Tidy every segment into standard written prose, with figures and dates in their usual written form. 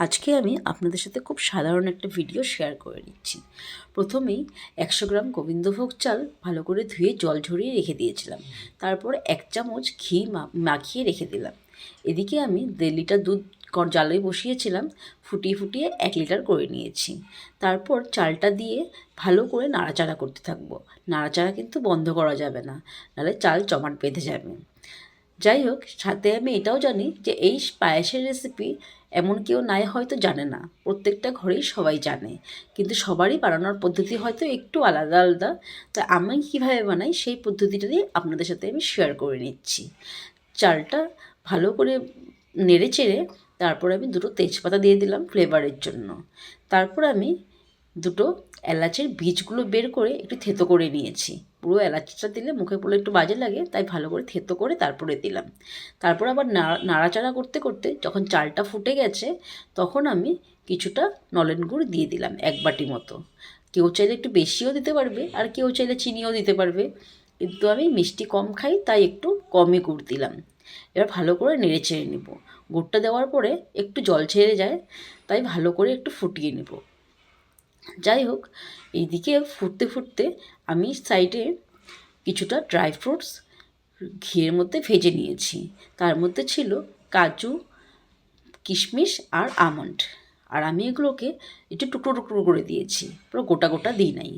আজকে আমি আপনাদের সাথে খুব সাধারণ একটা ভিডিও শেয়ার করে নিচ্ছি। প্রথমেই 100 গ্রাম গোবিন্দভোগ চাল ভালো করে ধুয়ে জল ঝরিয়ে রেখে দিয়েছিলাম। তারপর 1 চামচ ঘি মাখিয়ে রেখে দিলাম। এদিকে আমি 1.5 লিটার দুধ জালে বসিয়েছিলাম, ফুটিয়ে ফুটিয়ে 1 লিটার করে নিয়েছি। তারপর চালটা দিয়ে ভালো করে নাড়াচাড়া করতে থাকবো। নাড়াচাড়া কিন্তু বন্ধ করা যাবে না, নাহলে চাল জমাট বেঁধে যাবে। যাই হোক, সাথে আমি এটাও জানি যে এই পায়েসের রেসিপি এমন কেউ নাই হয়তো জানে না, প্রত্যেকটা ঘরেই সবাই জানে, কিন্তু সবারই বানানোর পদ্ধতি হয়তো একটু আলাদা আলাদা। তা আমি কীভাবে বানাই সেই পদ্ধতিটা দিয়ে আপনাদের সাথে আমি শেয়ার করে নিচ্ছি। চালটা ভালো করে নেড়ে চেড়ে তারপর আমি 2টো তেজপাতা দিয়ে দিলাম ফ্লেভারের জন্য। তারপর আমি 2টো এলাচের বীজগুলো বের করে একটু থেতো করে নিয়েছি। পুরো এলাচটা দিলে মুখে পড়লে একটু বাজে লাগে, তাই ভালো করে থেতো করে তারপরে দিলাম। তারপর আবার নাড়াচাড়া করতে করতে যখন চালটা ফুটে গেছে, তখন আমি কিছুটা নলেন গুড় দিয়ে দিলাম 1 বাটি মতো। কেউ চাইলে একটু বেশিও দিতে পারবে, আর কেউ চাইলে চিনিও দিতে পারবে, কিন্তু আমি মিষ্টি কম খাই তাই একটু কমই গুড় দিলাম। এবার ভালো করে নেড়ে চেড়ে নেব। গুড়টা দেওয়ার পরে একটু জল ছেড়ে যায়, তাই ভালো করে একটু ফুটিয়ে নেব। যাই হোক, এইদিকে ফুটতে ফুটতে আমি সাইডে কিছুটা ড্রাই ফ্রুটস ঘিয়ের মধ্যে ভেজে নিয়েছি। তার মধ্যে ছিল কাজু, কিশমিশ আর আমন্ড। আর আমি এগুলোকে একটু টুকরো টুকরো করে দিয়েছি, পুরো গোটা গোটা দিই নাই।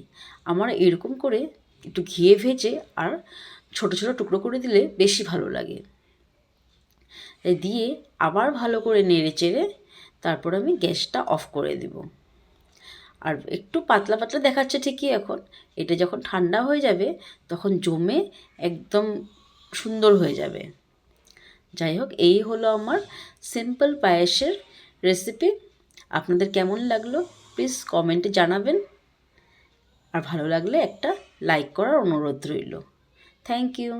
আমার এরকম করে একটু ঘিয়ে ভেজে আর ছোট ছোট টুকরো করে দিলে বেশি ভালো লাগে। দিয়ে আবার ভালো করে নেড়ে চেড়ে তারপর আমি গ্যাসটা অফ করে দেব। আর একটু পাতলা পাতলা দেখাচ্ছে ঠিকই, এখন এটা যখন ঠান্ডা হয়ে যাবে তখন জমে একদম সুন্দর হয়ে যাবে। যাই হোক, এই হলো আমার সিম্পল পায়েসের রেসিপি। আপনাদের কেমন লাগলো প্লিজ কমেন্টে জানাবেন, আর ভালো লাগলে একটা লাইক করার অনুরোধ রইল। Thank you.